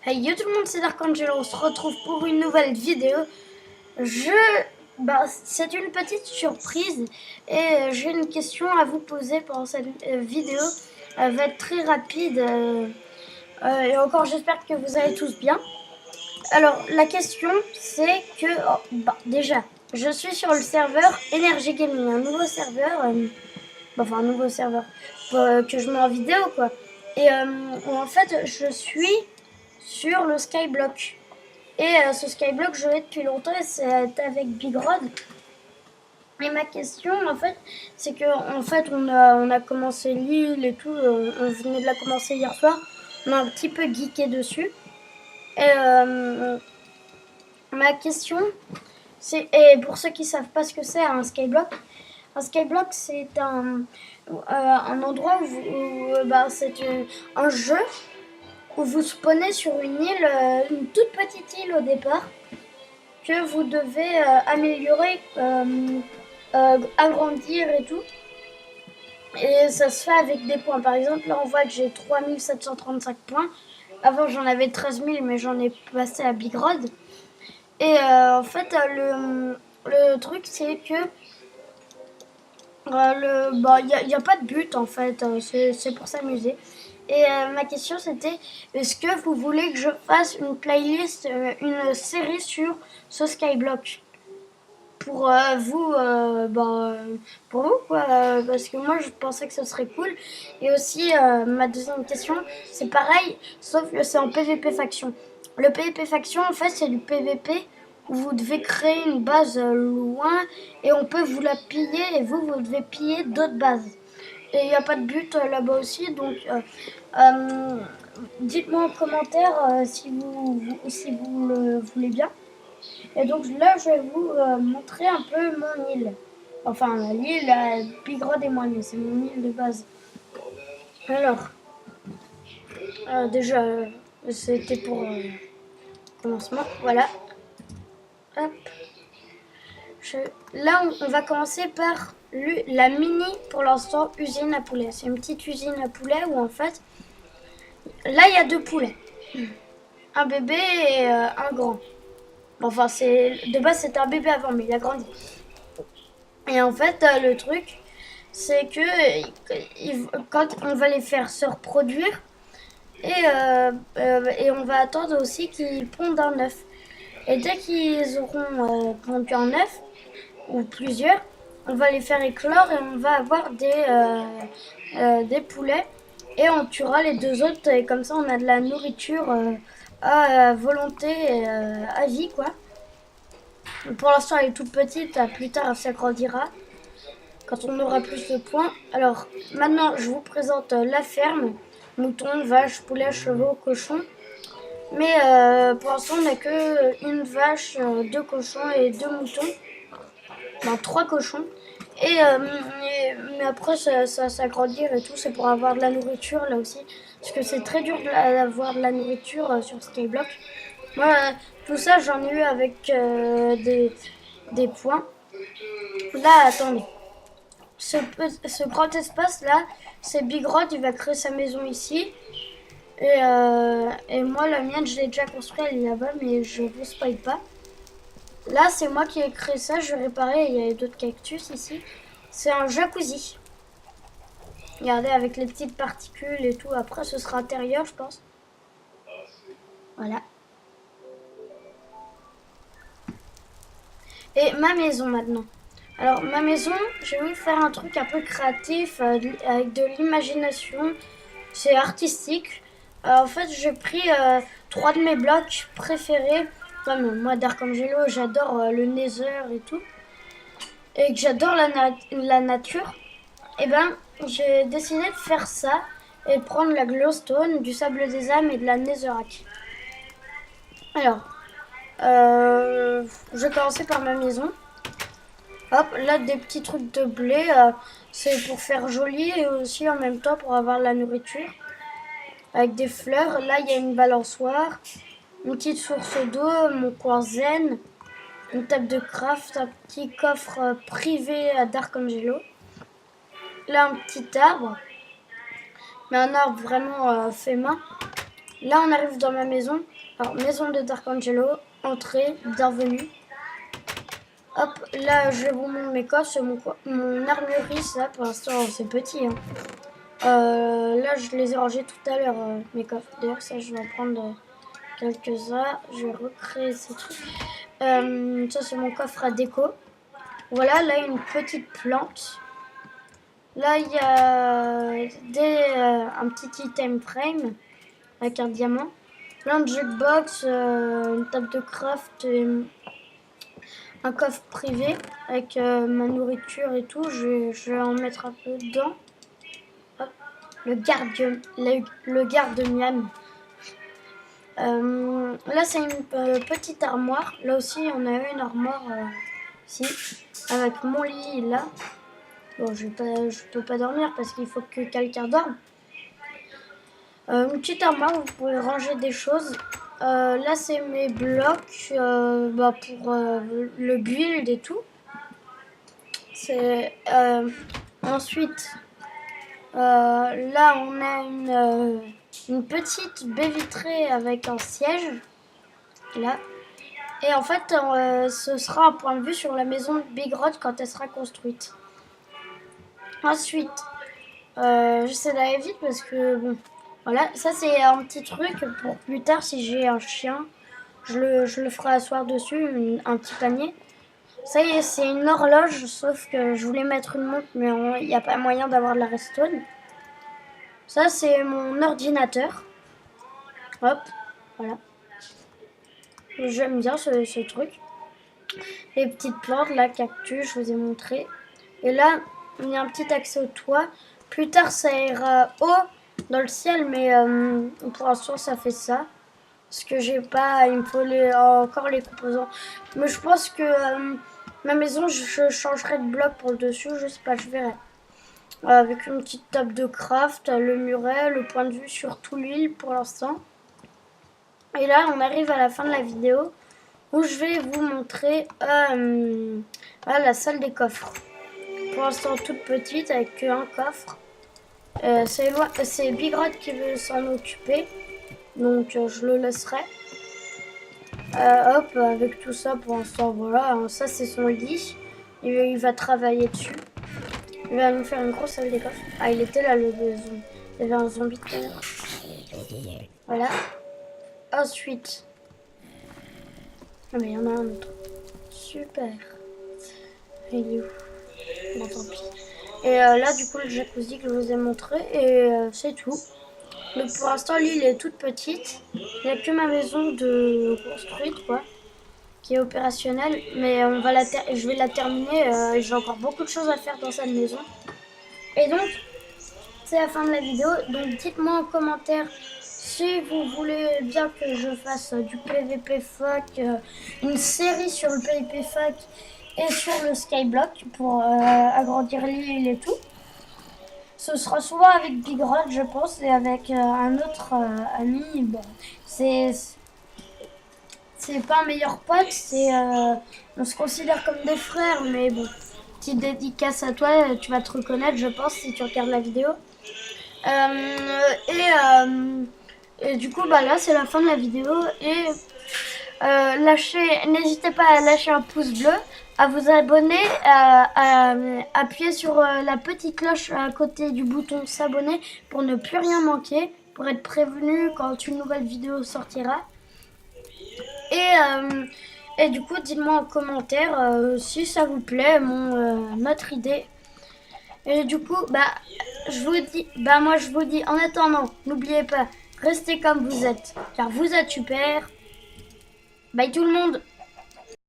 Hey yo tout le monde, c'est Darkangelo, on se retrouve pour une nouvelle vidéo. C'est une petite surprise et j'ai une question à vous poser pendant cette vidéo. Elle va être très rapide et encore j'espère que vous allez tous bien. Alors la question c'est que, déjà, je suis sur le serveur Energy Gaming, un nouveau serveur, un nouveau serveur que je mets en vidéo quoi. Et en fait je suis sur le Skyblock. Et ce Skyblock, je l'ai depuis longtemps et c'est avec Big Rod. Et ma question, en fait, c'est que on a commencé l'île et tout. On venait de la commencer hier soir. On a un petit peu geeké dessus. Et ma question, et pour ceux qui savent pas ce que c'est un Skyblock, c'est un endroit c'est un jeu où vous spawnez sur une île, une toute petite île au départ, que vous devez améliorer, agrandir et tout. Et ça se fait avec des points. Par exemple, là on voit que j'ai 3735 points. Avant j'en avais 13 000, mais j'en ai passé à Big Rod. Et en fait, le truc c'est que il n'y a pas de but en fait, c'est pour s'amuser. Et ma question c'était, est-ce que vous voulez que je fasse une playlist, une série sur ce Skyblock pour pour vous quoi, parce que moi je pensais que ce serait cool. Et aussi ma deuxième question, c'est pareil, sauf que c'est en PVP faction. Le PVP faction en fait c'est du PVP où vous devez créer une base loin et on peut vous la piller et vous devez piller d'autres bases. Et il n'y a pas de but là-bas aussi, donc dites-moi en commentaire si vous le voulez bien. Et donc là, je vais vous montrer un peu mon île. Enfin, l'île Big Rod et moi, mais c'est mon île de base. Alors, déjà, c'était pour commencement. Voilà. Hop. Là, on va commencer par la mini, pour l'instant, usine à poulet. C'est une petite usine à poulet où, en fait, là, il y a 2 poulets. Un bébé et un grand. Enfin, de base, c'était un bébé avant, mais il a grandi. Et en fait, le truc, c'est que quand on va les faire se reproduire, et on va attendre aussi qu'ils pondent un œuf. Et dès qu'ils auront pondu un œuf, ou plusieurs, on va les faire éclore et on va avoir des poulets. Et on tuera les 2 autres, et comme ça on a de la nourriture à volonté, à vie quoi. Pour l'instant elle est toute petite, plus tard elle s'agrandira quand on aura plus de points. Alors maintenant je vous présente la ferme. Moutons, vaches, poulets, chevaux, cochons. Mais pour l'instant on n'a que une vache, 2 cochons et 2 moutons. 3 cochons. Mais après ça s'agrandir et tout, c'est pour avoir de la nourriture là aussi. Parce que c'est très dur d'avoir de la nourriture sur Skyblock. Moi tout ça j'en ai eu avec des points. Là attendez. Ce grand espace là, c'est Big Rod, il va créer sa maison ici. Et moi, la mienne, je l'ai déjà construite, elle est là-bas, mais je vous spoil pas. Là, c'est moi qui ai créé ça, je vais réparer, il y a d'autres cactus ici. C'est un jacuzzi. Regardez, avec les petites particules et tout. Après, ce sera intérieur, je pense. Voilà. Et ma maison maintenant. Alors, ma maison, j'ai voulu faire un truc un peu créatif, avec de l'imagination. C'est artistique. En fait, j'ai pris 3 de mes blocs préférés. Comme moi, Darkangelo, j'adore le Nether et tout. Et que j'adore la nature. Et ben, j'ai décidé de faire ça et de prendre la glowstone, du sable des âmes et de la netherrack. Alors, je vais commencer par ma maison. Hop, là des petits trucs de blé, c'est pour faire joli et aussi en même temps pour avoir de la nourriture. Avec des fleurs, là il y a une balançoire, une petite source d'eau, mon coin zen, une table de craft, un petit coffre privé à Darkangelo. Là un petit arbre, mais un arbre vraiment fait main. Là, on arrive dans ma maison. Alors, maison de Dark Angelo, entrée, bienvenue. Hop, là, je vous montre mes coffres. C'est mon armurerie, ça, pour l'instant, c'est petit. Hein. Là, je les ai rangés tout à l'heure, mes coffres. D'ailleurs, ça, je vais en prendre quelques-uns. Je vais recréer ces trucs. Ça, c'est mon coffre à déco. Voilà, là, une petite plante. Là, il y a un petit item frame avec un diamant. Plein de jukebox, une table de craft, et un coffre privé avec ma nourriture et tout. Je vais en mettre un peu dedans. Hop. Le garde miam. Là, c'est une petite armoire. Là aussi, on a une armoire ici, avec mon lit là. Bon, je peux pas dormir parce qu'il faut que quelqu'un dorme. Une petite armoire où vous pouvez ranger des choses. Là, c'est mes blocs pour le build et tout. Ensuite, là, on a une petite baie vitrée avec un siège. Là. Et en fait, ce sera un point de vue sur la maison de Big Rod quand elle sera construite. Ensuite, j'essaie d'aller vite parce que bon, voilà, ça c'est un petit truc pour plus tard si j'ai un chien, je le ferai asseoir dessus, un petit panier. Ça y est, c'est une horloge, sauf que je voulais mettre une montre, mais il n'y a pas moyen d'avoir de la redstone. Ça c'est mon ordinateur. Hop, voilà. J'aime bien ce truc. Les petites plantes, la cactus, je vous ai montré. Et là, il y a un petit accès au toit. Plus tard, ça ira haut dans le ciel, mais pour l'instant, ça fait ça. Parce que j'ai pas, il me faut encore les composants. Mais je pense que ma maison, je changerai de bloc pour le dessus, je sais pas, je verrai. Avec une petite table de craft, le muret, le point de vue sur tout l'île pour l'instant. Et là, on arrive à la fin de la vidéo où je vais vous montrer la salle des coffres. Pour l'instant toute petite avec qu'un coffre. C'est Big Rod qui veut s'en occuper, donc je le laisserai. Hop, avec tout ça pour l'instant, voilà, hein, ça c'est son lit. Il va travailler dessus. Il va nous faire une grosse salle des coffres. Ah, il était là le zombie. Il y avait un zombie tout à l'heure. Voilà. Ensuite. Ah mais il y en a un autre. Super. Il est où? Bon, tant pis. Et là, du coup, le jacuzzi que je vous ai montré, et c'est tout. Donc pour l'instant, l'île est toute petite. Il n'y a que ma maison de construite, quoi, qui est opérationnelle. Mais je vais la terminer. J'ai encore beaucoup de choses à faire dans cette maison. Et donc, c'est la fin de la vidéo. Donc dites-moi en commentaire si vous voulez bien que je fasse du PVP Fac, une série sur le PVP Fac et sur le Skyblock pour agrandir l'île et tout. Ce sera souvent avec Big Rod, je pense, et avec un autre ami. Bon, c'est pas un meilleur pote, on se considère comme des frères, mais bon, petite dédicace à toi, tu vas te reconnaître, je pense, si tu regardes la vidéo. Et du coup, bah là, c'est la fin de la vidéo. Et n'hésitez pas à lâcher un pouce bleu, à vous abonner, à appuyer sur la petite cloche à côté du bouton s'abonner pour ne plus rien manquer, pour être prévenu quand une nouvelle vidéo sortira. Et du coup, dites-moi en commentaire si ça vous plaît, notre idée. Et du coup, moi je vous dis en attendant, n'oubliez pas, restez comme vous êtes, car vous êtes super. Bye tout le monde.